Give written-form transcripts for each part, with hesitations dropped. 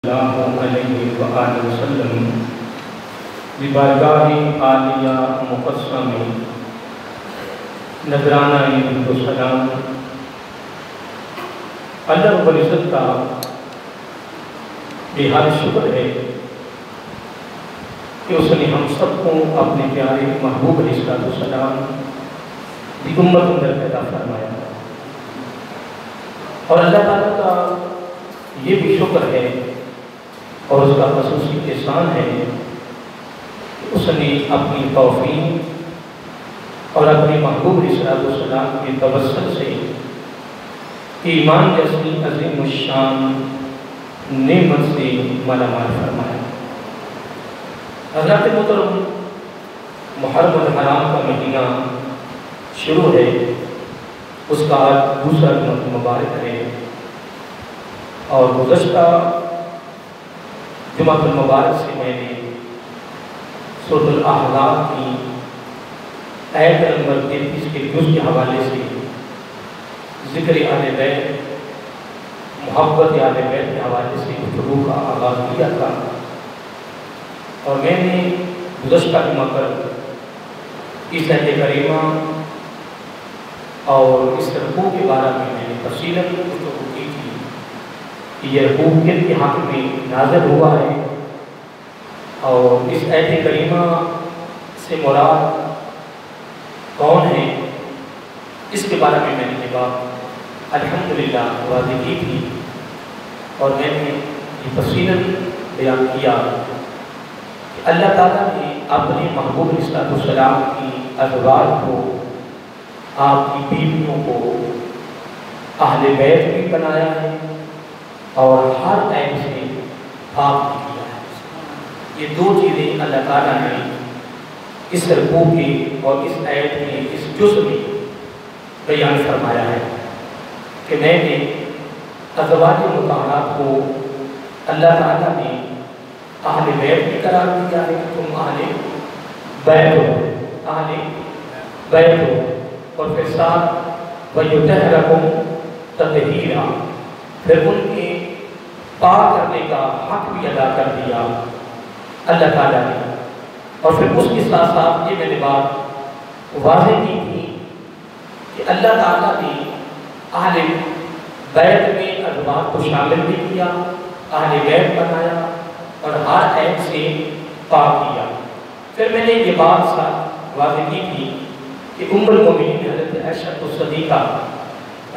اللہ علیہ وآلہ وسلم ببارگاہ عالیہ مقدسہ میں نذرانہ درود و سلام اللہ رب العزت کا بہت شکر ہے کہ اس نے ہم سب کو اپنے پیارے محبوب علیہ السلام کی امت اندر پیدا فرمایا، اور اللہ تعالیٰ کا یہ بھی شکر ہے اور اس کا خصوصی احسان ہے کہ اس نے اپنی توفیق اور اپنے محبوب علیہ السلام کے توسل سے ایمان جیسی عظیم الشان نعمت سے مالا مال فرمایا۔ حضرات محترم، محرم الحرام کا مہینہ شروع ہے، اس کا آج دوسرا مبارک ہے، اور گزشتہ جمعہ المبارک سے میں نے سورۃ الاحزاب کی آیت نمبر 33 کے جز کے حوالے سے ذکر اہل بیت، محبت اہل بیت کے حوالے سے گفتگو کا آغاز کیا تھا، اور میں نے گزشتہ جمعہ پر اس آیت کریمہ اور اس رکوع کے بارے میں نے تفصیلاً گفتگو کی تھی کہ یہ رکوع کن کے حق میں نازل ہوا ہے، اور اس آیت کریمہ سے مراد کون ہے، اس کے بارے میں نے یہ بات الحمدللہ واضح کی تھی، اور میں نے یہ تفصیلاً بیان کیا کہ اللہ تعالیٰ نے اپنے محبوب علیہ السلام کی ازواج کو، آپ کی بیویوں کو اہل بیت بھی بنایا ہے اور ہر عیب سے پاک بھی کیا ہے۔ یہ دو چیزیں اللہ تعالیٰ نے اس رکوع کی اور اس آیت میں، اس جز میں بیان فرمایا ہے کہ میں نے ازواج مطہرات کو اللہ تعالیٰ نے اہل بیت بھی قرار دیا ہے کہ تم اہل بیت ہو، اہل بیت ہو، اور پھر ساتھ وَيُطَهِّرَكُمْ تَطْهِيرًا، پھر ان کے پاک کرنے کا حق بھی ادا کر دیا اللہ تعالیٰ نے، اور پھر اس کے ساتھ ساتھ یہ میں نے بات واضح کی تھی کہ اللہ تعالیٰ نے اہل بیت میں ازواج کو شامل بھی کیا، اہل بیت بنایا اور ہر عیب سے پاک کیا۔ پھر میں نے یہ بات واضح کی تھی کہ ام المؤمنین حضرت عائشہ صدیقہ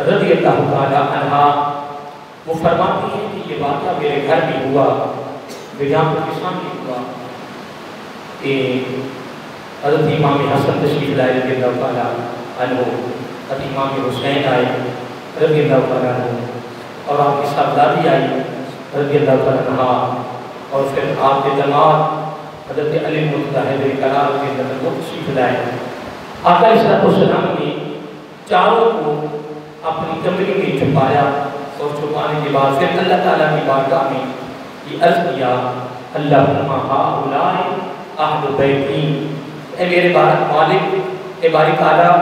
رضی اللہ تعالیٰ عنہا وہ فرماتی ہیں کہ یہ واقعہ میرے گھر بھی ہوا، یہاں پاکستان بھی ہوا، کہ حضرت امام حسن تشریف لائے رضی اللہ تعالیٰ عنہ، حضرت امام حسین آئے رضی اللہ تعالیٰ عنہ، اور آپ کی صاحبزادی آئی رضی اللہ تعالیٰ عنہ، اور پھر آپ کے داماد حضرت علی متحد قرار رضی اللہ عنہ تشریف لائے۔ آقا علیہ السلام نے چاروں کو اپنی کمرے میں چھپایا، اور چھپانے کے بعد پھر اللہ تعالیٰ کی بارگاہ میں یہ عرض کیا، اللہم ہؤلاء اہل بیتی، اے میرے مالک، اے باری تعالیٰ،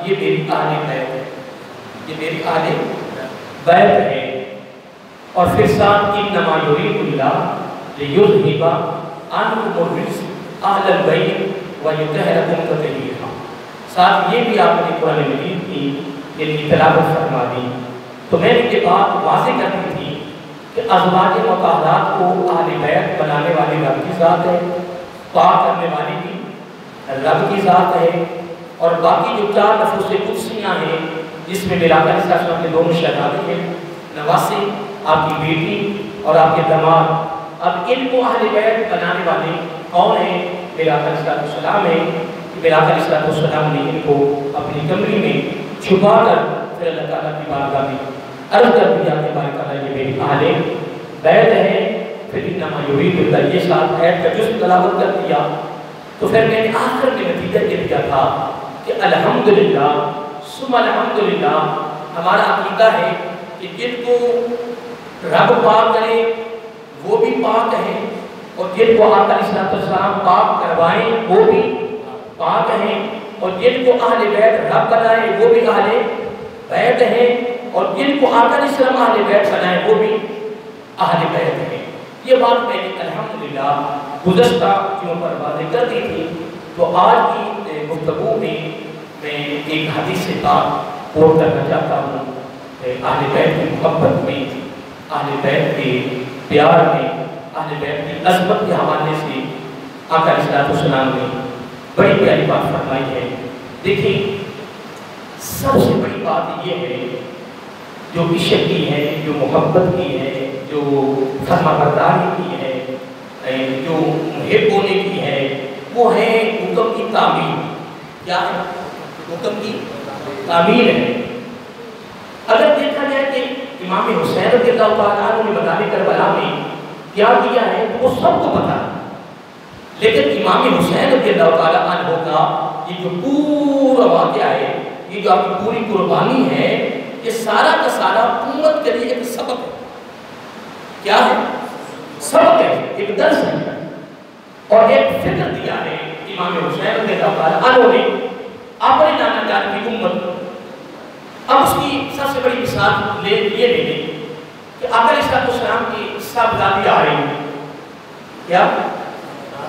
یہ میری اہل بیت ہے، یہ میری اہل بیت ہے۔ اور پھر ساتھ انما یرید اللہ لیذھب عنکم الرجس اہل البیت ویطہرکم تطہیرا، ساتھ یہ بھی آپ نے قرآن مجید کی یعنی تلاوت فرما دی۔ تو میں نے یہ بات واضح کرنی تھی کہ ازواج مطہرات کو اہل بیت بنانے والی رب کی ذات ہے، پاک کرنے والی بھی رب کی ذات ہے، اور باقی جو چار نفوس قدسیاں ہیں جس میں میرا علیہ السلام کے دونوں شہزادے ہیں، نواسی، آپ کی بیٹی اور آپ کے داماد، اب ان کو اہل بیت بنانے والے کون ہیں؟ میرا علیہ السلام ہے۔ میرا علیہ السلام نے ان کو اپنی کمری میں چھپا کر پھر اللہ تعالیٰ کی بارگاہ میں عرض کر دیا کہ باری تعالیٰ یہ میری اہل بیت ہے۔ پھر انما یرید اللہ یہ ساتھ آیت کا جزء تلاوت کر دیا۔ تو پھر میں نے آخر میں نتیجہ یہ دیا تھا کہ الحمدللہ ثم الحمدللہ، ہمارا عقیدہ ہے کہ جن کو رب پاک کرے وہ بھی پاک ہیں، اور جن کو آقا علیہ السلام پاک کروائیں وہ بھی پاک ہیں، اور جن کو اہل بیت رب بنائے وہ بھی اہل بیت ہیں، اور جن کو آقا علیہ السلام اہل بیت بنائے وہ بھی اہل بیت ہیں۔ بات میں نے الحمدللہ گزشتہ دنوں پر واضح کر دی تھی، تو آج کی گفتگو میں ایک حدیث سے کوٹ کرنا چاہتا ہوں۔ اہل بیت کی محبت میں، اہل بیت کے پیار میں، اہل بیت کی عظمت کے حوالے سے آقا علیہ السلام نے بڑی پیاری بات فرمائی ہے۔ دیکھیں، سب سے بڑی بات یہ ہے جو عشق کی ہے، جو محبت کی ہے، جو فرما برداری کی ہے، جو محب ہونے کی ہے، وہ ہے حکم کی تعمیل۔ کیا ہے؟ حکم کی تعمیل ہے۔ اگر دیکھا جائے کہ امام حسین رضی اللہ تعالیٰ عنہ نے میدان کربلا میں کیا کیا ہے تو وہ سب کو پتا ہے، لیکن امام حسین رضی اللہ تعالیٰ عنہ کا یہ جو پورا واقعہ ہے، یہ جو آپ کی پوری قربانی ہے، یہ سارا کا سارا امت کے لیے ایک سبق ہے۔ کیا ہے؟ سبق ہے، ایک درس ہے، اور ایک فکر دیا ہے امام حسین رضی اللہ تعالیٰ عنہ نے اپنے نانا جان کی امت۔ اب اس کی سب سے بڑی مثال یہ لے لیں کہ آقا علیہ السلام کی صاحبزادی آ رہی ہے۔ کیا؟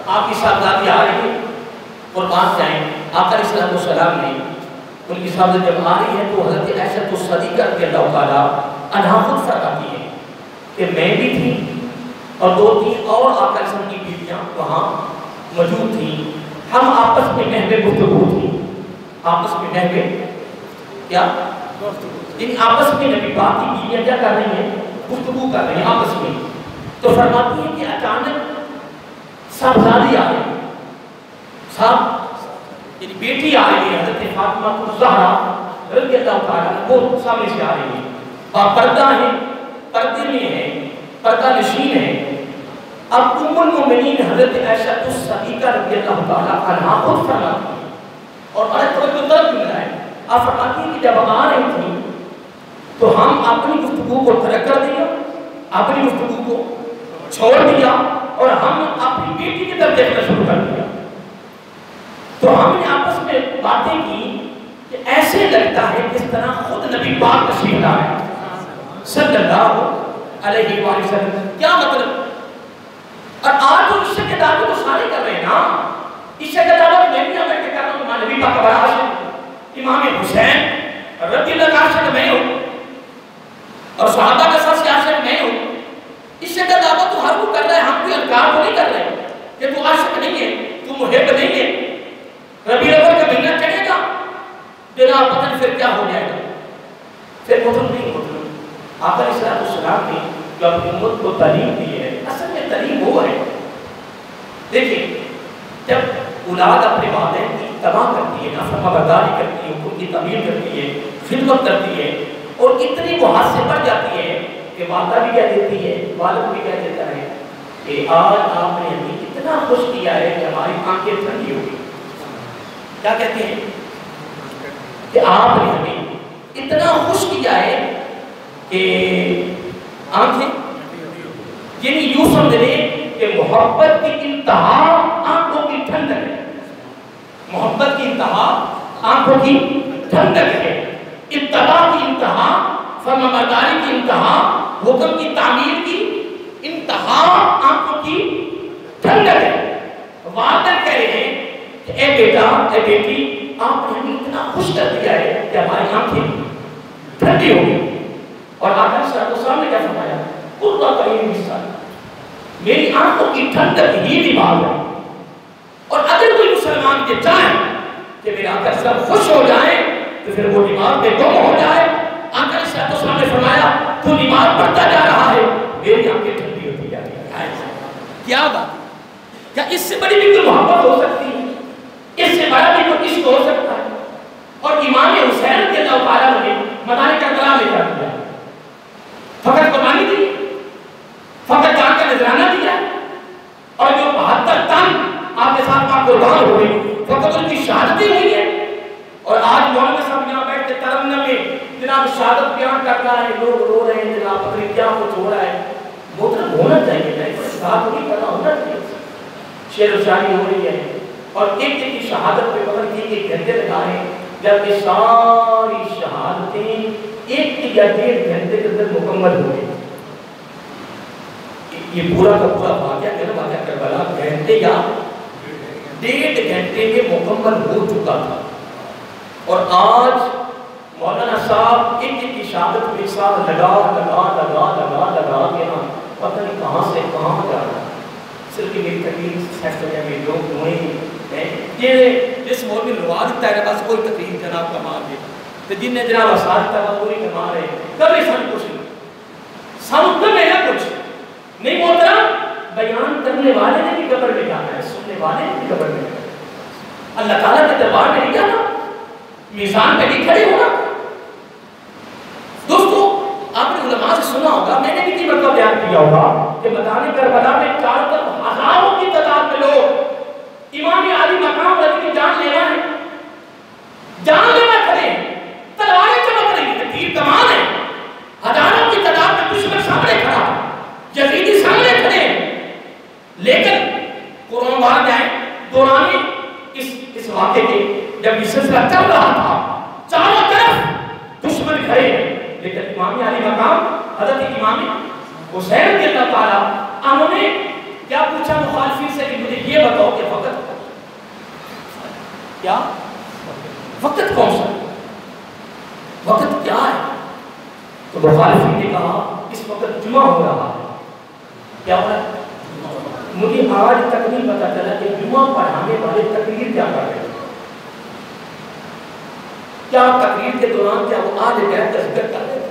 آپ کی صاحبزادی آ رہی ہے، قربان جائیں۔ آقا علیہ السلام نے ان کی صاحبزادی جب آ رہی ہے تو حضرت عائشہ الصدیقہ رضی اللہ تعالیٰ عنہا خود فرماتی ہے کہ میں بھی تھی اور 2-3 اور آقا علیہ السلام کی بیویاں وہاں موجود تھیں، ہم آپس میں محو گفتگو تھی، آپس میں محو کیا؟ یعنی آپس میں نبی پاک کی بیویاں کیا کر رہی ہیں؟ گفتگو کر رہی ہیں آپس میں۔ تو فرماتی ہے کہ اچانک صاحبزادی آ رہی ہے، یعنی بیٹی آ رہی ہے، حضرت فاطمہ الزہرا رضی اللہ تعالیٰ وہ سامنے سے آ رہی ہے، پردہ ہے، پردے میں ہے، پردہ نشین ہے۔ اب ام المومنین حضرت عائشہ الصدیقہ رضی اللہ تعالیٰ عنہا خود فرماتی ہے، اور بڑے توجہ طرف مل رہا ہے، آپ فرماتی ہیں کہ جب آ رہی تھی تو ہم اپنی گفتگو کو ترک کر دیا، اپنی گفتگو کو چھوڑ دیا، اور ہم اپنی بیٹی کی طرف دیکھنا شروع کر دیا۔ تو ہم نے آپس میں باتیں کی کہ ایسے لگتا ہے جس طرح خود نبی پاک تشریف لا رہے ہیں صلی اللہ علیہ وآلہ وسلم۔ کیا مطلب؟ اور آج تو عشق کے دعوے تو سارے کر رہے ہیں نا، عشق کے دعوے میں بھی بیٹھ کے کر رہا ہوں، نبی پاک کا بڑا عاشق امام حسین رضی اللہ کا عاشق میں ہوں، اور صحابہ کا سب سے عاشق میں ہوں۔ عشق کا دعویٰ تو ہر وہ کر رہا ہے، ہم کوئی انکار تو نہیں کر رہے کہ تو عاشق نہیں ہے، تو محب نہیں ہے۔ ربیع الاول کا مہینہ چڑھے گا، تیرا پتن پھر کیا ہو جائے گا، پھر مطلب نہیں مطلب۔ آقا علیہ السلام نے جو اپنی امت کو تعلیم دی ہے، اصل میں تعلیم وہ ہے، دیکھیں جب اولاد اپنے والدین کی اتباع کرتی ہے، نافرما برداری کرتی ہے، ان کی تعمیر کرتی ہے، خدمت کرتی ہے، اور اتنی وہ حد سے بڑھ جاتی ہے کہ والدہ بھی کہہ دیتی ہے، والد بھی کہہ دیتا ہے کہ آج آپ نے ہمیں اتنا خوش کیا ہے کہ ہماری آنکھیں ٹھنڈی ہو گئی۔ کیا کہتے ہیں؟ کہ آپ نے ہمیں اتنا خوش کیا ہے کہ آنکھیں، یعنی یوں سمجھ لیں کہ محبت کی انتہا آنکھوں کی ٹھنڈک ہے، محبت کی انتہا آنکھوں کی ٹھنڈک ہے، اتباع کی انتہا، فرمانبرداری کی انتہا، حکم کی تعمیر کی انتہا آنکھوں کی ٹھنڈک ہے۔ والدین کہہ رہے ہیں کہ اے بیٹا، اے بیٹی، آپ نے ہمیں اتنا خوش کر دیا ہے کہ ہماری آنکھیں ٹھنڈی ہو گئی۔ اور آقا علیہ السلام نے کیا فرمایا؟ قرۃ عین میری آنکھوں کی ٹھنڈک ہی نماز ہے۔ اور اگر کوئی مسلمان کے چاہے کہ میرا آقا سب خوش ہو جائے تو پھر وہ نماز میں گم ہو جائے۔ آقا علیہ السلام نے فرمایا تو نماز پڑھتا جا رہا ہے، میری آنکھیں ٹھنڈی ہوتی جا رہی ہے۔ کیا بات ہے؟ کیا اس سے بڑی بھی کوئی محبت ہو سکتی ہے؟ اس سے بڑا بھی کوئی عشق ہو سکتا ہے؟ اور امام حسین رضی اللہ تعالیٰ نے میدان کربلا میں کیا کیا؟ فقط قربانی دی، فقط جان کا نذرانہ دیا، اور جو 72 تن آپ کے ساتھ آپ قربان ہوئے فقط ان کی شہادتیں ہوئی ہے۔ اور آج مولانا صاحب یہاں بیٹھ کے ترنم میں جناب شہادت بیان کر رہا ہے، لوگ رو رہے ہیں، جناب پتہ نہیں کیا کچھ ہو رہا ہے۔ محترم ہونا چاہیے، بات نہیں کرنا ہونا چاہیے، شعر و شاعری ہو رہی ہے، اور ایک ایک کی شہادت پہ پتہ نہیں ایک گھنٹے لگا ہے، جبکہ ساری شہادتیں 1 یا 1.5 گھنٹے کے اندر مکمل ہوئے۔ یہ پورا کا پورا واقعہ ہے نا، واقعہ کربلا گھنٹے یا 1.5 گھنٹے میں مکمل ہو چکا تھا، اور آج مولانا صاحب ایک ایک شہادت کے ساتھ لگا کے نا پتہ نہیں کہاں سے کہاں جانا، صرف میری تقریر سیٹ ہو جائے، میرے لوگ ہوئے یہ جس مول میں لوا دیتا ہے بس کوئی تقریر جناب کما دے، تو جن نے جناب آسان تھا وہ کوئی کما رہے کبھی سن کچھ نہیں، سن تو میرا کچھ نہیں محترم، بیان کرنے والے نے بھی قبر میں جانا ہے، سننے والے نے بھی قبر میں جانا ہے، اللہ تعالیٰ کے دربار میں نہیں جانا، میزان پہ نہیں کھڑے ہونا۔ دوستو آپ نے علماء سے سنا ہوگا، میں نے بھی کئی مرتبہ بیان کیا ہوگا کہ میدان کربلا میں چاروں طرف ہزاروں کی تعداد میں لوگ امام علی مقام رضی کی جان لینا ہے، جان لینا کھڑے ہیں، تلواریں چمک رہی ہیں، تیر کمان ہے، ہزاروں کی تعداد میں دشمن سامنے کھڑا ہے، یزیدی سامنے کھڑے ہیں، لیکن قرآن بعد جائیں دوران اس واقعے کے جب یہ سلسلہ چل رہا تھا چاروں طرف دشمن کھڑے ہیں، لیکن امام علی مقام حضرت امام حسین رضی اللہ تعالیٰ انہوں نے کیا پوچھا مخالفین سے کہ مجھے یہ بتاؤ کہ وقت کون سا وقت کیا ہے؟ تو مخالفین نے کہا اس وقت جمعہ ہو رہا ہے۔ کیا ہو رہا ہے؟ مجھے آج تک نہیں پتا چلا کہ جمعہ پڑھانے والے تقریر کیا کر رہے ہیں، کیا تقریر کے دوران کیا وہ آج غیر تذکر کر رہے ہیں،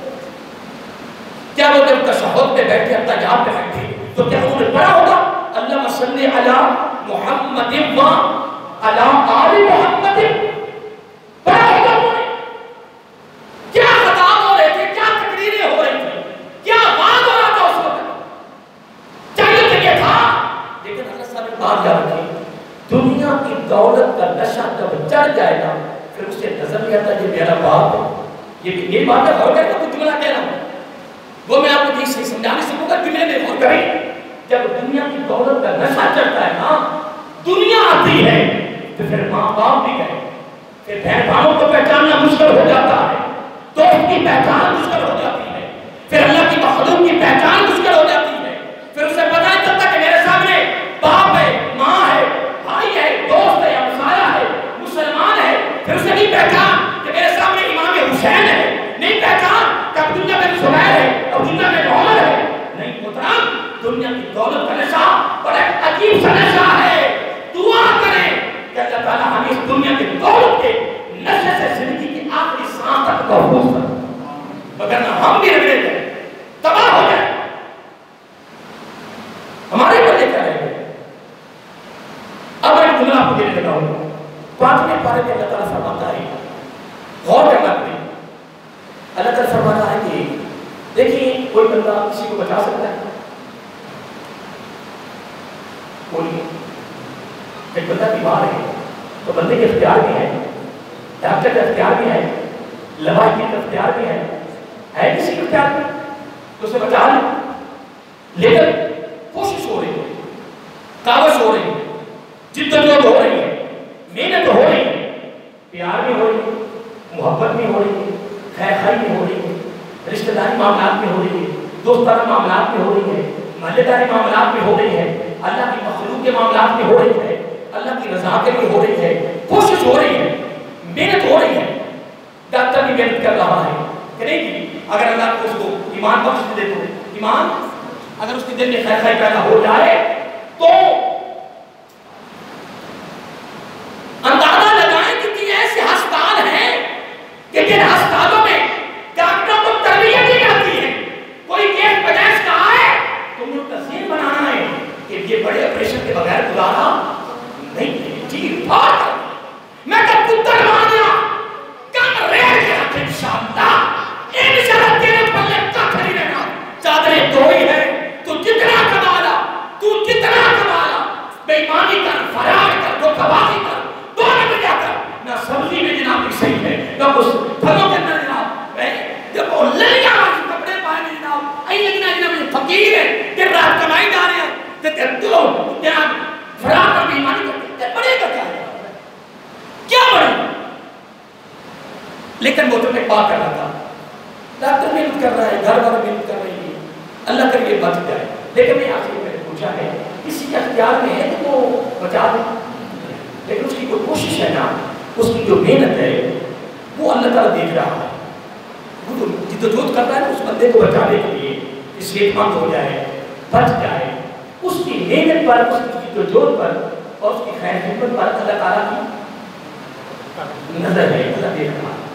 کیا وہ جب تشہد پہ بیٹھے اتجاب پہ بیٹھے تو کیا انہوں نے پڑھا ہوگا اللہم صلی علی محمد و علی آل محمد، پڑھا ہوگا انہوں نے؟ کیا خطاب ہو رہے تھے، کیا تقریریں ہو رہی تھی، کیا بات ہو رہا تھا اس وقت؟ چاہیے تو یہ تھا، لیکن اللہ صاحب نے بات یاد رکھی، دنیا کی دولت کا نشہ جب چڑھ جائے گا پھر اسے نظر نہیں آتا یہ میرا باپ ہے، یہ بات ہے، غور کریں گا، کچھ جملہ کہہ رہا ہوں وہ میں آپ کو صحیح سمجھا نہیں سکوں گا، جملے میں غور کریں۔ جب دنیا کی دولت کا نشہ چڑھتا ہے نا، دنیا آتی ہے تو پھر ماں باپ بھی گئے، پھر بہن بھائیوں کو پہچاننا مشکل ہو جاتا ہے، دوست کی پہچان مشکل ہو جاتی ہے، پھر اللہ کی مخلوق کی پہچان مشکل ہو جاتی ہے، پھر اسے پتہ نہیں چلتا کہ میرے سامنے باپ ہے، ماں ہے، بھائی ہے، دوست ہے، ہمسایہ ہے، مسلمان ہے، پھر اسے نہیں پہچان کہ میرے سامنے امام حسین ہے، نہیں پہچان کہ اب دنیا میں زبیر ہے، اب دنیا میں عمر ہے، نہیں محترم، دنیا کی دولت کا نشہ بڑا عجیب سا نشہ ہے، دعا کریں کہ اللہ تعالیٰ ہمیں اس دنیا کی دولت کے نشے سے زندگی کی آخری سانس تک محفوظ کرے، وگرنہ ہم بھی رگڑے جائیں، تباہ ہو جائیں، ہمارے بندے کیا رہے گئے۔ اب میں جملہ آپ کو دینے لگا ہوں، 5ویں پارے میں اللہ تعالیٰ فرماتا ہے، غور کرنا پڑے، اللہ تعالیٰ فرماتا ہے کہ دیکھیے کوئی بندہ کسی کو بچا سکتا ہے، بولیے ایک بندہ بیمار ہے تو بندے کے اختیار بھی ہے، ڈاکٹر کا اختیار بھی ہے، لواحقین کا اختیار بھی ہے کسی کا اختیار بھی تو اسے بچا لے، لیکن کوشش ہو رہی ہے، کاوش ہو رہی ہے، جدوجہد ہو رہی ہے، محنت ہو رہی ہے، پیار بھی ہو رہی ہے، محبت بھی ہو رہی ہے، خیر خائی بھی ہو رہی ہے، رشتہ داری معاملات میں ہو رہی ہے، دوستانہ معاملات میں ہو رہی ہے، محلے داری معاملات میں ہو رہی ہے، اللہ کی مخلوق کے معاملات میں ہو رہی ہے، اللہ کی رضا کے لیے ہو رہی ہے، کوشش ہو رہی ہے، محنت ہو رہی ہے، ڈاکٹر بھی محنت کر رہا ہے کہ نہیں، اگر اللہ کو اس کو ایمان بخش دے تو ایمان اگر اس کے دل میں خیر خائی پیدا ہو جائے تو اندازہ لگائیں کہ تین ایسے ہسپتال ہیں کہ جن ہسپتالوں میں ڈاکٹروں کو تربیت دی جاتی ہے، کوئی کیس پیش کا آئے تو منتظر بنانا ہے کہ یہ بڑے آپریشن کے بغیر گزارا نہیں، چیر پھاڑ کر میں تو پتر مانیا کم ریڑ کے رکھے انشاءاللہ انشاءاللہ تیرے پلے کا کھڑی رہنا، چادریں دو ہی ہے، تو جتنا کمالا بے ایمانی کر، فرار کر، دھوکہ بازی کر، دونوں میں جا کر نہ سبزی میں جناب کی صحیح ہے، نہ کچھ پھلوں کے اندر جناب جب وہ لڑیاں کپڑے پائے میں جناب این لگنا جناب فقیر ہے کہ رات کمائی جا رہے ہیں کہ دو جناب فرار کر بے ایمانی کرتے بڑے کا کیا ہے، کیا بڑے، لیکن وہ تمہیں پاک کر رہا تھا، ڈاکٹر محنت کر رہا ہے، گھر والے محنت کر رہی ہے، اللہ کر یہ بچ جائے، لیکن میں آپ سے میں نے پوچھا ہے کسی کے اختیار میں ہے تو وہ بچا دے، لیکن اس کی جو کوشش ہے نا، اس کی جو محنت ہے وہ اللہ تعالیٰ دیکھ رہا ہے. وہ جو جدوجہد کر رہا ہے اس بندے کو بچانے کے لیے کہ صحت مند ہو جائے، بچ جائے، اس کی محنت پر، اس کی جدوجہد پر اور اس کی خیر خدمت پر اللہ تعالیٰ کی نظر ہے، اللہ دیکھ رہا ہے.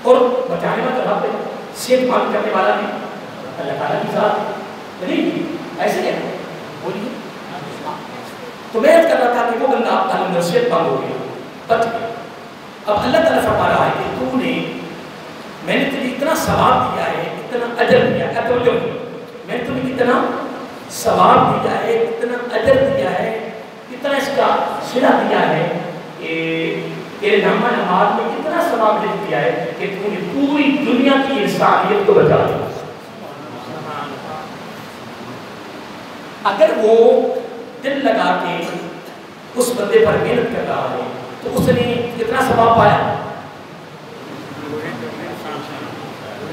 اور بچانے والا رب ہے، صحت مند کرنے والا بھی اللہ تعالیٰ کی ذات نہیں. ایسے ہے بولیے. تو میں کر رہا تھا کہ وہ بندہ اللہ صحت مند ہو گیا، بچ گیا. اب اللہ تعالیٰ فرما رہا ہے کہ تو نے، میں نے تجھے اتنا ثواب دیا ہے، اتنا اجر دیا ہے، میں نے تمہیں اتنا ثواب دیا ہے، اتنا اجر دیا ہے، اتنا اس کا صلہ دیا ہے کہ تیرے نامہ نماز میں اتنا ثواب لکھ دیا ہے کہ تو نے پوری دنیا کی انسانیت کو بچا دیا. اگر وہ دل لگا کے اس بندے پر محنت کر رہا ہے تو اس نے کتنا ثواب پایا؟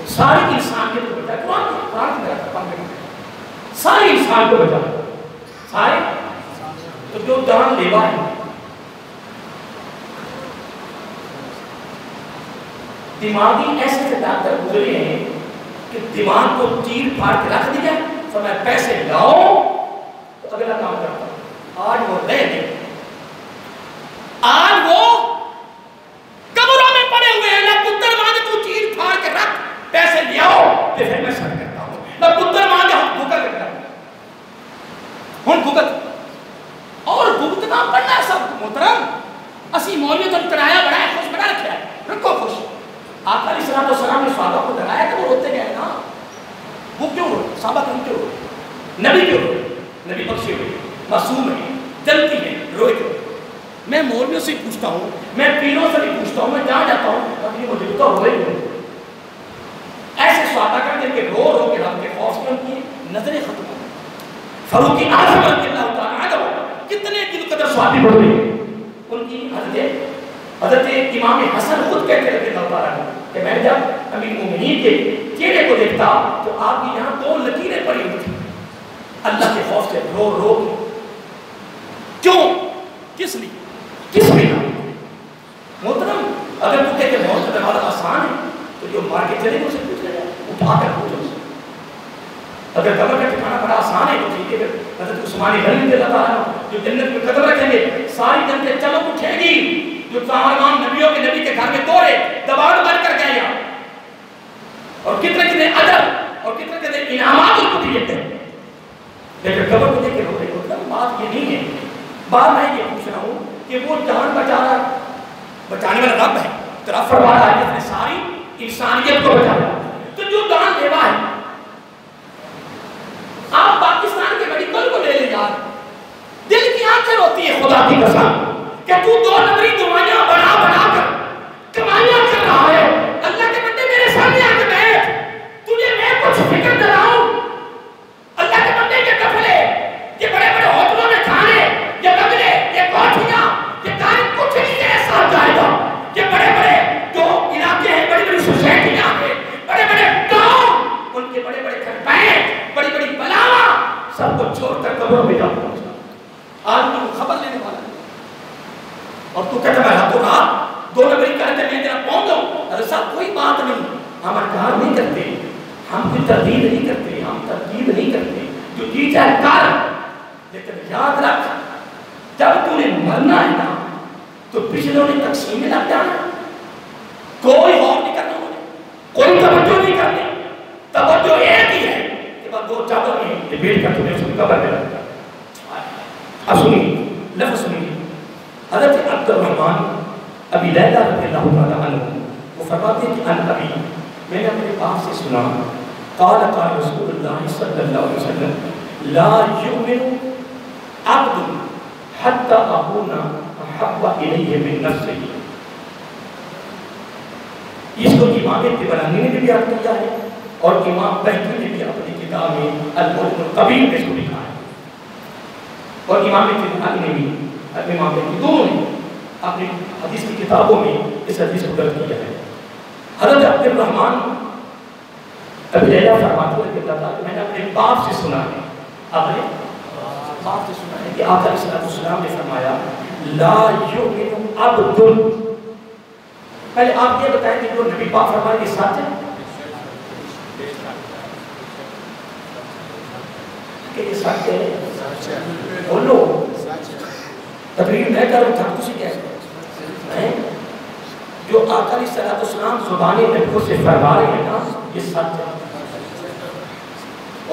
ساری انسانیت کو بچا. ساری انسان کو بچا. سارے تو جو دان لیوا ہے، دماغی ایسے سے ڈاکٹر گزرے ہیں کہ دماغ کو چیر پھاڑ کے رکھ دیا، فرمایا پیسے لاؤ تو اگلا کام کرتا. آج وہ رہ گئے، آج وہ قبروں میں پڑے ہوئے ہیں. نہ پتر مانگے تو چیر پھاڑ کے رکھ، پیسے لے آؤ تو پھر میں سر کرتا ہوں. نہ پتر مانگے ہم بھوکا کرتا ہوں، ہم بھوکت اور بھوکتنا پڑنا ہے. سب محترم اسی مولوی تو تنایا بڑا ہے، خوش بنا رکھا ہے، رکھو خوش. آقا علیہ السلام نے صحابہ کو ڈرایا کہ وہ روتے گئے نا. وہ کیوں روئے؟ صحابہ کیوں روئے؟ نبی کیوں روئے؟ نبی بخشے ہوئے، معصوم ہے، جلتی ہے، روئے کیوں؟ میں مولویوں سے پوچھتا ہوں، میں پیروں سے بھی پوچھتا ہوں، میں جہاں جاتا ہوں ابھی مجھے تو روئے کیوں؟ ایسے صحابہ کر کے رو رو کے رب کے خوف سے ان کی نظریں ختم ہو گئی. فاروق اعظم رضی اللہ تعالیٰ عنہ کتنے دل قدر صحابی بڑھ گئے. ان کی حضرت امام حسن خود کہتے رضی اللہ تعالیٰ عنہ کہ میں جب امیر مومنین کے چہرے کو دیکھتا تو آپ کی یہاں 2 لکیریں پڑی ہوئی تھی. اللہ کے خوف سے رو رو کیوں؟ کس لیے؟ کس لیے؟ محترم اگر تو کہتے موت کا دروازہ آسان ہے تو جو مار کے چلے گا اسے پوچھ لے گا، اٹھا کر پوچھو اسے. اگر قبر کا ٹھکانا بڑا آسان ہے تو ٹھیک ہے. حضرت عثمان غنی رضی اللہ تعالیٰ جو جنت میں قدم رکھیں گے ساری جنت چمک اٹھے گی. جو تمام نبیوں کے نبی کے گھر میں توڑے دباڑ بن کر گئے یہاں، اور کتنے کتنے اجر اور کتنے کتنے انعامات ان کو دیے تھے. لیکن قبر کو دیکھ کے رو رہے ہوتا بات یہ نہیں ہے. بات میں یہ پوچھ رہا ہوں کہ وہ جان بچانے والا رب ہے، تیرا فرما رہا ہے جس نے ساری انسانیت کو بچایا. تو جو جان لیوا ہے، آپ پاکستان کے میڈیکل کو لے لیں یار، دل کی آنکھیں روتی ہے خدا کی قسم کہ تو 2 نمبری دوائیاں بنا بنا کر کمائیاں کر رہا ہے. اللہ کے بندے میرے سامنے آ کے بیٹھ، تجھے میں کچھ فکر دلاؤں. اللہ کے بندے کے کفلے، یہ بڑے بڑے ہوٹلوں میں کھانے، یہ بگلے، یہ کوٹھیاں، یہ کاری کچھ نہیں تیرے ساتھ جائے گا. یہ بڑے بڑے جو علاقے ہیں، بڑی بڑی سوسائٹیاں ہیں، بڑے بڑے گاؤں، ان کے بڑے بڑے کھرپین، بڑی بڑی بلاواں، سب کو چھوڑ کر قبروں میں جا پہنچا. آج تو خبر لینے والا ہے اور تو کہتا میں راتوں رات 2 نمبری کرتے میں تیرا پہنچ جاؤں. ارے صاحب کوئی بات نہیں، ہم انکار نہیں کرتے، ہم کوئی تردید نہیں کرتے، ہم تردید نہیں کرتے. جو جی چاہے کر، لیکن یاد رکھ جب تو نے مرنا ہے نا تو پچھلوں نے تقسیم میں لگ جانا. کوئی غور نہیں کرنا، کوئی توجہ نہیں کرنی. توجہ ایک ہی ہے کہ بس 2 چادر میں لپیٹ کر تمہیں اس کی قبر میں رکھ دیا. اب سنیے لفظ سنیے. حضرت عبد الرحمن ابی لیلہ رضی اللہ تعالیٰ عنہ وہ فرماتے ہیں کہ ان ابی، میں نے اپنے باپ سے سنا، قال قال رسول اللہ صلی اللہ علیہ وسلم لا یؤمن عبد حتی اکون احب الیہ من نفسہ. اس کو امام طبرانی نے بھی بیان کیا ہے اور امام بہقی نے بھی اپنی کتاب میں المعجم الکبیر میں اس کو لکھا ہے، اور امام طبرانی نے بھی امام بہقی دونوں نے اپنی حدیث کی کتابوں میں اس حدیث کو درج کیا ہے. حضرت عبد الرحمن ابی لیلہ فرماتے ہیں کہ میں نے اپنے باپ سے سنا ہے آپ نے بات سے سنا ہے کہ آقا علیہ السلام نے فرمایا لا یؤمن عبد. پہلے آپ یہ بتائیں کہ جو نبی پاک فرمائے یہ سچ ہے کہ یہ سچ ہے؟ بولو تقریر میں کروں تھا کسی کہہ جو آقا علیہ السلام زبان نبی سے فرما رہے ہیں نا یہ سچ ہے.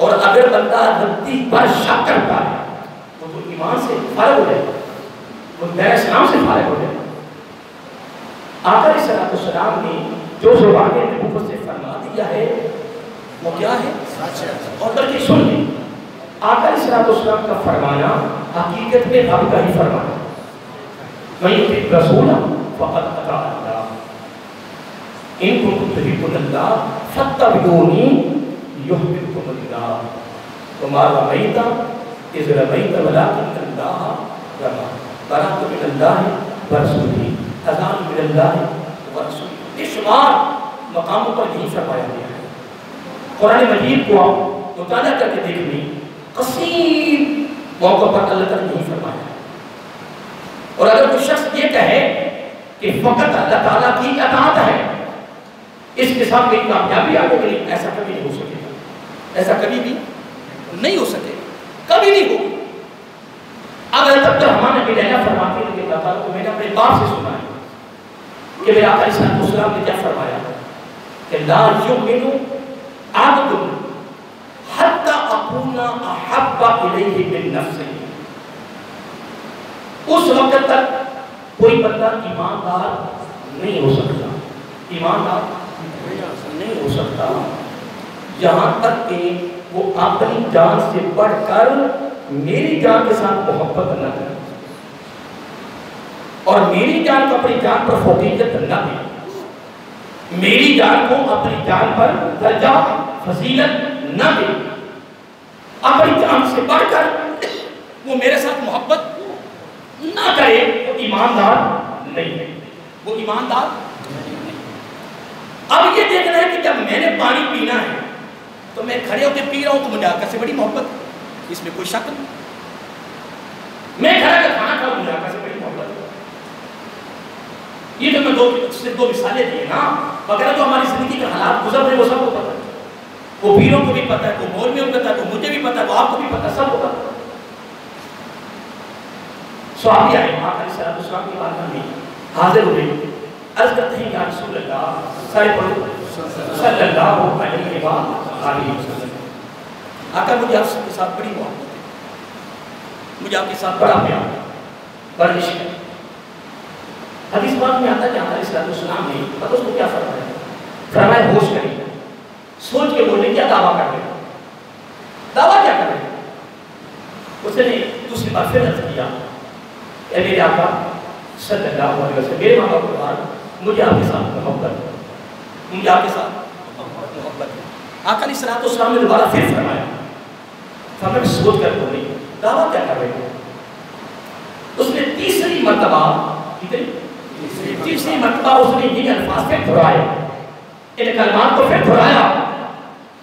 اور اگر بندہ ردی پر شک کرتا ہے وہ تو ایمان سے فارغ ہو جائے گا, وہ دین اسلام سے فارغ ہو جائے گا. آقا علیہ السلام نے جو زبان نبوت سے فرما دیا ہے وہ کیا ہے؟ اور بلکہ سن لیں آقا علیہ السلام کا فرمانا حقیقت میں رب کا ہی فرمانا. میں یہ رسول فقط اطاع اللہ ان کنتم تحبون اللہ فاتبعونی یحببکم اللہ وما رمیت اذ رمیت ولکن اللہ رمی برأت من اللہ ورسولہ اذان من اللہ ورسولہ. یہ شمار مقاموں پر نہیں فرمایا گیا ہے. قرآن مجید کو آپ مطالعہ کر کے دیکھ لیں کثیر موقع پر اللہ تعالیٰ نہیں فرمایا. اور اگر کوئی شخص یہ کہے کہ فقط اللہ تعالیٰ کی اطاعت ہے اس کے ساتھ میری کامیابی آ گئی, ایسا کبھی نہیں ہو سکے گا, ایسا کبھی بھی نہیں ہو سکے, کبھی نہیں ہوگی. اب تب تک ہمارے نبی رہنا فرماتے ہیں کہ اللہ تعالیٰ کو میں نے اپنے باپ سے سنا ہے کہ میرے آقا علیہ السلام نے کیا فرمایا کہ لا یؤمن عبد حتی اکون احب الیہ من نفسہ. اس وقت تک کوئی بندہ ایماندار نہیں ہو سکتا, ایماندار نہیں ہو سکتا جہاں تک کہ وہ اپنی جان سے بڑھ کر میری جان کے ساتھ محبت نہ کرے اور میری جان کو اپنی جان پر فوقیت نہ دے, میری جان کو اپنی جان پر درجہ فضیلت نہ دے, اپنی جان سے بڑھ کر وہ میرے ساتھ محبت نہ کرے, وہ ایماندار نہیں ہے, وہ ایماندار نہیں. اب یہ دیکھنا ہے کہ جب میں نے پانی پینا ہے تو میں کھڑے ہو کے پی رہا ہوں تو مجھے آقا سے بڑی محبت ہے, اس میں کوئی شک نہیں. میں کھڑا کر کھانا کھاؤں مجھے آقا سے بڑی محبت ہے. یہ جو میں صرف دو مثالیں دی نا وغیرہ جو ہماری زندگی کے حالات گزر رہے وہ سب کو پتہ ہے, وہ پیروں کو بھی پتہ ہے, وہ مولویوں کو پتہ ہے, وہ مجھے بھی پتہ ہے, وہ آپ کو بھی پتہ ہے, سب کو پتہ ہے. صحابی آئے آقا علیہ السلام کی بارگاہ میں حاضر ہوئے, عرض کرتے ہیں یا رسول اللہ صلی اللہ علیہ وسلم آقا مجھے آپ کے ساتھ بڑی محبت ہے, مجھے آپ کے ساتھ بڑا پیار ہے, بڑا عشق ہے. حدیث بات میں آتا ہے کہ آقا علیہ السلام نے پتہ اس کو کیا فرمایا, فرمایا ہوش کریں, سوچ کے بولیں کیا دعویٰ کر رہے ہیں, دعویٰ کیا کر رہے ہیں. اس نے دوسری بار پھر عرض کیا اے میرے آقا صلی اللہ علیہ وسلم میرے ماں باپ کے بعد مجھے آپ کے ساتھ محبت ہے, مجھے آپ کے ساتھ محبت ہے. آقا علیہ السلام نے دوبارہ پھر فرمایا, فرمایا سوچ کر بولیں دعویٰ کیا کر رہے ہیں. اس نے تیسری مرتبہ تیسری مرتبہ اس نے یہ الفاظ پھر دہرائے, ان کلمات کو پھر دہرایا.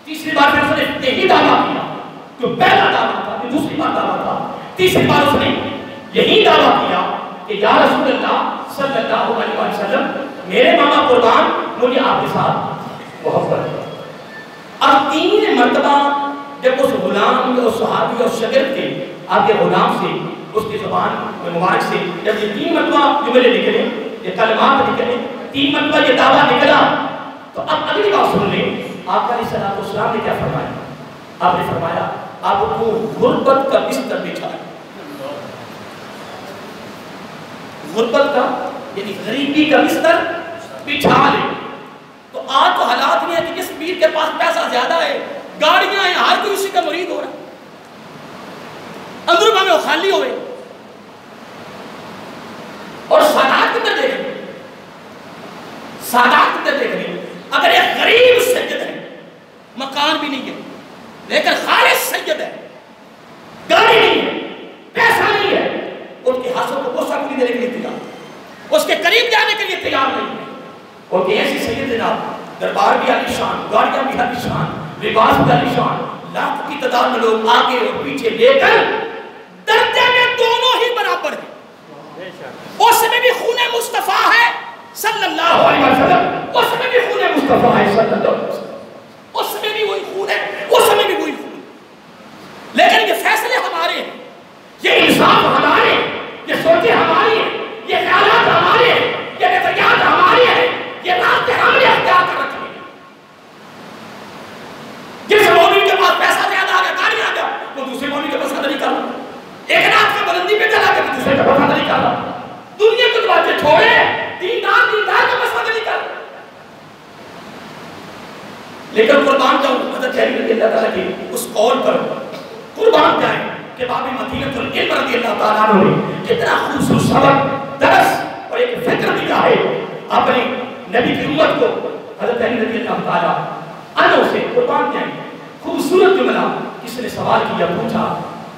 تیسری بار پھر اس نے یہی دعویٰ کیا جو پہلا دعویٰ تھا, دوسری بار دعویٰ تھا, تیسری بار اس نے یہی دعویٰ کیا کہ یا رسول اللہ صلی اللہ علیہ وسلم میرے ماما قربان مجھے آپ کے ساتھ محبت ہے. اب تین مرتبہ جب اس غلام اور صحابی اور شاگرد کے آپ کے غلام سے اس کی زبان مبارک سے جب یہ تین مرتبہ جملے نکلے, یہ کلمات نکلے, تین مرتبہ یہ دعویٰ نکلا, تو اب اگلی بات سن لیں آقا علیہ السلام نے کیا فرمایا. آپ نے فرمایا آپ کو غربت کا بستر بچھائے, غربت کا یعنی غریبی کا بستر بچھا لے. تو آج تو حالات میں ہے کہ جس پیر کے پاس پیسہ زیادہ ہے, گاڑیاں ہیں, ہر کوئی اسی کا مرید ہو رہا ہے, اندروں میں وہ خالی ہوئے. اور سادات کے اندر دیکھ لیں, سادات کے اندر دیکھ لیں, اگر ایک غریب سید ہے, مکان بھی نہیں ہے لیکن خالص سید ہے, گاڑی نہیں ہے, پیسہ نہیں ہے, ان کے ہاتھوں کو بوسہ کو دینے کے لیے تیار, اس کے قریب جانے کے لیے تیار نہیں ہے. اور ایسی سید جناب دربار بھی عالی شان, گاڑیاں بھی عالی شان, لباس بھی عالی شان, لاکھ کی تعداد میں لوگ آگے اور پیچھے لے کر درجے میں دونوں ہی برابر ہیں. اس میں بھی خون مصطفیٰ ہے صلی اللہ علیہ وسلم, اس میں بھی خون مصطفیٰ ہے صلی اللہ علیہ وسلم, اس میں بھی وہی خون ہے, اس میں بھی وہی خون. لیکن یہ فیصلے ہمارے ہیں, یہ انصاف ہمارے ہیں, یہ سوچیں ہماری ہیں, یہ خیالات ہمارے ہیں, یہ نظریات ہمارے ہیں, یہ راستے ہم نے اختیار کر رکھے ہیں. جس مولوی کے پاس پیسہ زیادہ آ گیا, گاڑی آ گیا, وہ دوسرے مولوی کے پسند نہیں کر رہا. ایک رات کا بلندی پہ چلا گیا, دوسرے کا پسند نہیں کر رہا. دنیا کو باتیں چھوڑے, دیندار کا پسند نہیں کر رہا. لیکن قربان جاؤں حضرت علی رضی اللہ تعالیٰ کی اس قول پر قربان جائیں کہ باب مدینۃ العلم رضی اللہ تعالیٰ عنہ نے کتنا خوبصورت سبق, درس اور ایک فکر دیا ہے اپنی نبی کی امت کو. حضرت علی رضی اللہ تعالیٰ عنہ سے قربان جائیں, خوبصورت جملہ. کسی نے سوال کیا, پوچھا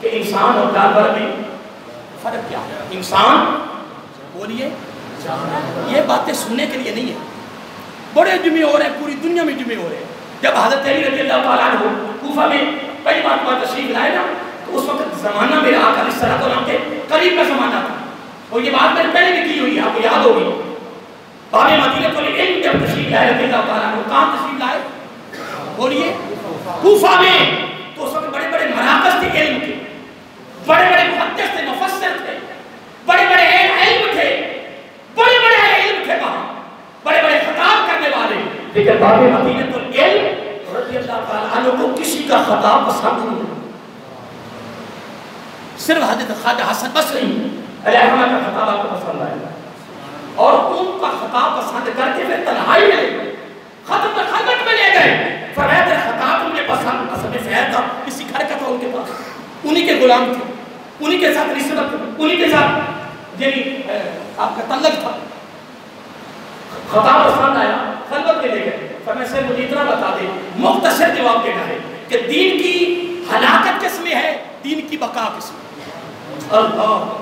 کہ انسان اور جانور میں فرق کیا ہے؟ انسان بولیے, یہ باتیں سننے کے لیے نہیں ہے. بڑے جمعے ہو رہے ہیں, پوری دنیا میں جمعے ہو رہے ہیں. جب حضرت علی رضی اللہ تعالیٰ عنہ کوفہ میں پہلی بار تشریف لائے نا, تو اس وقت زمانہ میرا آقا علیہ الصلوۃ والسلام کے قریب کا زمانہ تھا. اور یہ بات میں نے پہلے بھی کی ہوئی ہے, آپ کو یاد ہوگی. باب مدینۃ العلم جب تشریف لائے رضی اللہ تعالیٰ عنہ, کہاں تشریف لائے بولیے؟ کوفہ میں. تو اس وقت بڑے بڑے مراکز تھے علم کے, بڑے بڑے محدث تھے, مفسر تھے, بڑے بڑے علم تھے, بڑے بڑے علم تھے وہاں, بڑے بڑے خطاب کرنے والے. لیکن باب مدینۃ العلم رضی اللہ تعالیٰ عنہ کو کسی کا خطاب پسند نہیں. صرف حضرت خواجہ حسن بصری علیہ الرحمہ کا خطاب آپ کو پسند آئے, اور ان کا خطاب پسند کر کے پھر تنہائی میں لے گئے, ختم خلوت میں لے گئے. فرمایا تیرا خطاب مجھے پسند, اصل میں فیض تھا, کسی گھر کا تھا ان کے پاس, انہی کے غلام تھے, انہی کے ساتھ نسبت, انہی کے ساتھ یعنی آپ کا تعلق تھا. خطاب پسند آیا, خلوت میں لے گئے. فرمایا سے مجھے اتنا بتا دے, مختصر جواب دینا ہے کہ دین کی ہلاکت کس میں ہے, دین کی بقا کس میں؟ اللہ,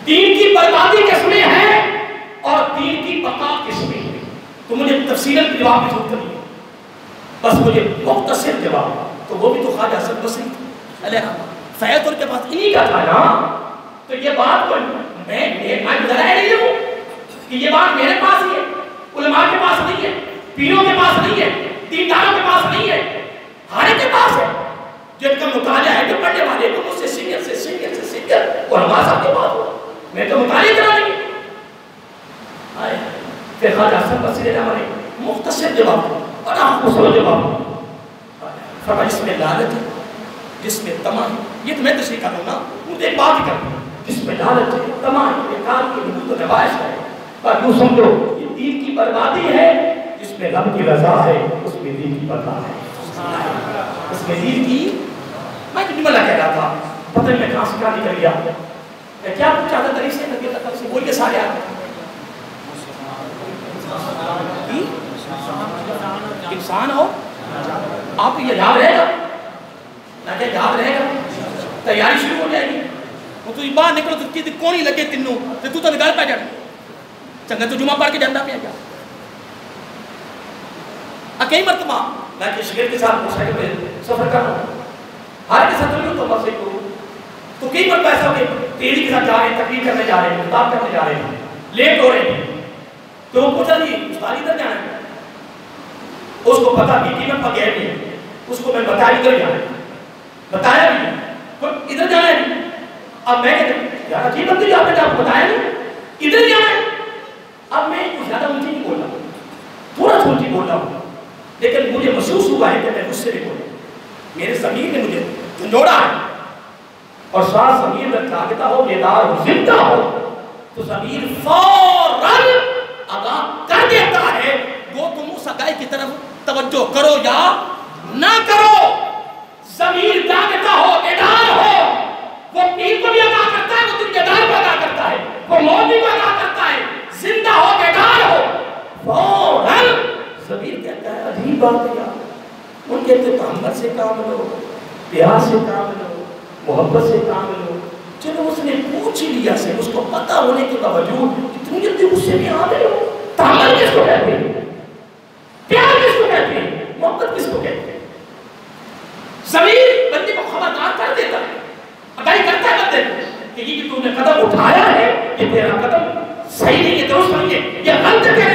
دین کی بربادی کس میں ہے اور دین کی بقا کس میں ہے؟ تو مجھے تفصیل جواب کی ضرورت نہیں, بس مجھے مختصر جواب. تو وہ بھی تو خواجہ حسن بصری علیہ الرحمہ, فیض ان کے پاس انہی کا تھا نا. تو یہ بات میں ذرا نہیں ہوں کہ یہ بات میرے پاس ہی ہے, علماء کے پاس نہیں ہے, پیروں کے پاس نہیں ہے, دینداروں کے پاس نہیں ہے, ہر کے پاس ہے. جن کا مطالعہ ہے, جو پڑھنے والے کو مجھ سے سینئر سے سینئر سے سینئر اور ہمارے ساتھ کے بات ہو, میں تو مطالعہ کرا نہیں. پھر خواجہ حسن بصری نے ہمارے مختصر جواب بڑا خوبصورت جواب فرمایا, جس میں لالچ ہے, جس میں طمع ہے, یہ تو میں تشریح کر رہا ہوں نا, مجھے ایک بات ہی کرنا, جس میں لالچ ہے, طمع ہے, بیکار کی حدود و روایت ہے, پر یوں سمجھو یہ دین کی بربادی ہے. جس میں رب کی رضا ہے اس میں دین کی برباد ہے, اس میں دین کی. میں جو جملہ کہہ رہا تھا, پتہ نہیں میں کہاں سے کہاں نکل گیا, میں کیا پوچھا تھا طریق سے نبی اللہ سے بولیے سارے آتے انسان ہو. آپ کو یہ یاد رہے گا نہ, کہ یاد رہے گا, تیاری شروع ہو جائے گی. وہ تو باہر نکلو تو کسی کونی لگے تینوں, تو نگل پہ جانا چنگا, تو جمعہ پڑھ کے جانا پہ جا. کئی مرتبہ میں کسی شہر کے ساتھ موٹرسائیکل پہ سفر کر رہا ہوں, ہر کے ساتھ نہیں تو بس ایک تو کئی مرتبہ ایسا کہ تیری کے ساتھ جا رہے ہیں, تقریر کرنے جا رہے ہیں, خطاب کرنے جا رہے ہیں, لیٹ ہو رہے ہیں. تو وہ پوچھا جی استاد ادھر جانا ہے, اس کو پتا بھی کہ میں بغیر نہیں ہے, اس کو میں بتایا ادھر جانا ہے, بتایا بھی تو ادھر جانا ہے. اب میں کہتا ہوں یار عجیب بندی آپ نے آپ کو بتایا نہیں ادھر جانا ہے. اب میں کچھ زیادہ اونچی نہیں بول رہا ہوں, تھوڑا اونچی بول رہا ہوں, لیکن مجھے محسوس ہوا ہے کہ میں غصے نہیں بول رہا. میرے ضمیر نے مجھے جھنجھوڑا ہے, اور ساتھ ضمیر میں جاگتا ہو, بیدار ہو, زندہ ہو, تو ضمیر فوراً آگاہ کر دیتا ہے وہ تم اس اگائی کی طرف توجہ کرو یا نہ کرو. ضمیر جاگتا ہو, بیدار ہو, وہ پیر کو بھی آگاہ کرتا ہے, وہ تم بیدار کو آگاہ کرتا ہے, وہ مولوی کو آگاہ کرتا ہے. زندہ ہو, بیدار ہو, فوراً ضمیر کہتا ہے عجیب بات ہے یار. ان کہتے محمد سے کام لو, پیار سے کام لو, محبت سے کام لو. چلو اس نے پوچھ ہی لیا سے, اس کو پتا ہونے کے باوجود اتنی جلدی اس سے بھی آ گئے ہو. تحمل کس کو کہتے ہیں, پیار کس کو کہتے ہیں, محبت کس کو کہتے ہیں. ضمیر بندے کو خبردار کر دیتا ہے، آگاہی کرتا ہے بندے کہ یہ جو تم نے قدم اٹھایا ہے یہ تیرا قدم صحیح نہیں ہے، درست نہیں ہے، یہ غلط ہے۔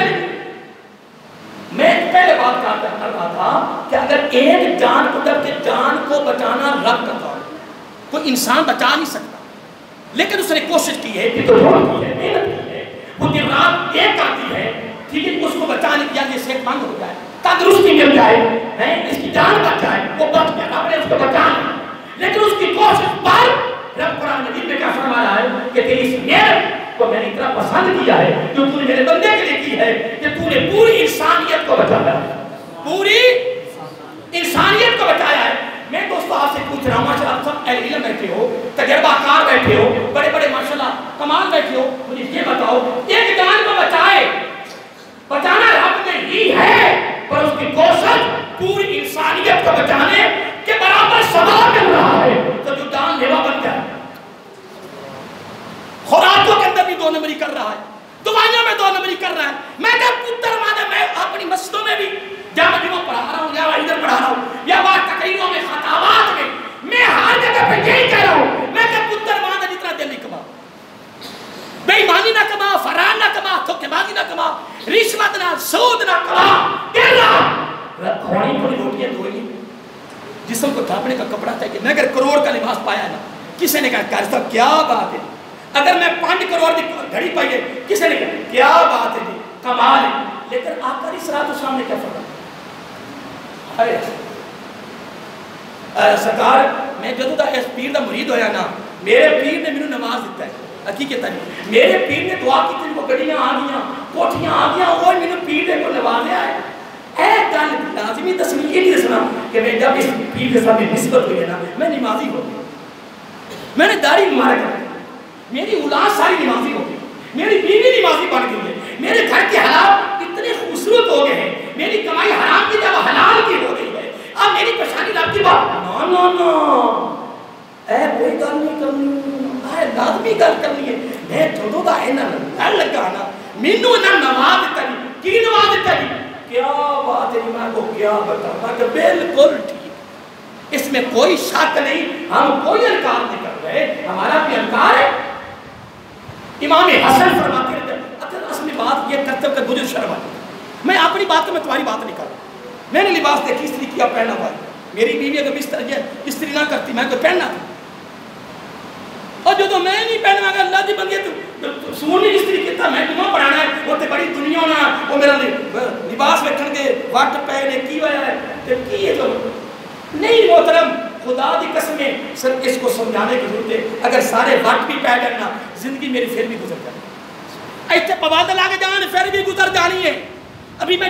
میں پہلے بات کر رہا تھا کہ اگر ایک جان کو جب کہ جان کو بچانا رب کا کام، کوئی انسان بچا نہیں سکتا، لیکن اس نے کوشش کی ہے، کی ہے، محنت کی ہے، وہ دن رات ایک آتی ہے، ٹھیک ہے، اس کو بچانے کی یہ صحت مند ہو جائے، تندرستی مل جائے، اس کی جان بچ جائے، وہ بچ گیا، رب نے اس کو بچانا، لیکن اس کی کوشش پر رب قرآن مجید میں کیا فرمایا ہے کہ تیری اس محنت کو میں نے اتنا پسند کیا ہے جو تو نے میرے بندے کے لیے کی ہے کہ تو نے پوری انسانیت کو بچایا ہے، پوری انسانیت کو بچایا ہے۔ میں دوستو آپ سے پوچھ رہا ہوں، ماشاءاللہ آپ سب اہل علم بیٹھے ہو، تجربہ کار بیٹھے ہو، بڑے بڑے ماشاءاللہ کمال بیٹھے ہو، مجھے یہ بتاؤ ایک جان کو بچائے، بچانا رب نے ہی ہے، پر اس کی کوشش پوری انسانیت کو بچانے کے برابر ثواب مل رہا ہے، تو جو جان لیوا بن جائے، خوراکوں کے اندر بھی 2 نمبری کر رہا ہے، دوائیوں میں 2 نمبری کر رہا ہے۔ میں کہا پتر مانا میں اپنی مسجدوں میں بھی جہاں جمعہ پڑھا رہا ہوں یا ادھر پڑھا رہا ہوں یا وہاں تقریروں میں خطابات میں ہر جگہ پہ یہی کہہ رہا ہوں، میں کہا پتر مانا جتنا دل نہیں کما، بے ایمانی نہ کما، فرار نہ کما، دھوکے بازی نہ کما، رشوت نہ، سود نہ کما، کہہ رہا کھوڑی کھوڑی روٹیاں دھوئی، جسم کو ڈھانپنے کا کپڑا تھا کہ میں اگر کروڑ کا لباس پایا نا، کسی نے کہا قاری صاحب کیا بات ہے، اگر میں 5 کروڑ کی گھڑی پائی ہے، کسی نے کہا کیا بات ہے جی، کمال ہے، لیکن آقا علیہ الصلوۃ والسلام نے کیا فرمایا؟ سرکار میں جدوں دا اس پیر دا مرید ہویا نا، میرے پیر نے مینوں نماز دیتا ہے، حقیقت ہے میرے پیر نے دعا کی تھی، وہ گڑیاں آ گیا، کوٹھیاں آ گیا، وہ مینوں پیر نے کو نوازیا ہے۔ اے گل لازمی دسنی یہ نہیں دسنا کہ میں جب اس پیر کے ساتھ نسبت ہوئی ہے نا میں نمازی ہو گیا، میں نے داڑھی مبارک رکھی، میری اولاد ساری نمازی ہو گئی، میری بیوی نمازی بن گئی ہے، میرے گھر کے حالات اتنے خوبصورت ہو گئے ہیں، میری کمائی حرام کی جگہ حلال کی ہو گئی ہے، اب میری پریشانی رب کی بات نا نا نا اے کوئی گل نہیں کرنی، اے لازمی گل کرنی ہے، میں جدوں دا اینا گل لگا نا مینوں نہ نواز دیتا جی، کی نواز دیتا جی، کیا بات ہے، میں کو کیا بتاؤں کہ بالکل ٹھیک، اس میں کوئی شک نہیں، ہم کوئی انکار نہیں کر رہے، ہمارا بھی انکار ہے۔ امام حسن فرماتے رہتے ہیں، اصل میں بات یہ کرتے ہوئے مجھے شرم آئی، میں اپنی بات میں تمہاری بات نہیں کر رہا، میں نے لباس دیکھی استری کیا پہنا ہوا ہے، میری بیوی اگر استری نہ کرتی میں کوئی پہننا تھا، اور جو میں نہیں پہننا اگر اللہ دی بندی تو سونی استری کیتا میں جمعہ پڑھانا ہے، وہ تے بڑی دنیا ہونا، وہ میرا لباس ویکھن گے وٹ پہنے کی ہوا ہے تے کی ہے، تو نہیں محترم خدا دی قسمیں صرف اس کو سمجھانے کی ضرورت ہے، اگر سارے وٹ بھی پہ کرنا زندگی میری پھر بھی گزر جائے، ایتھے پواد لا کے جان پھر بھی گزر جانی ہے، ابھی میں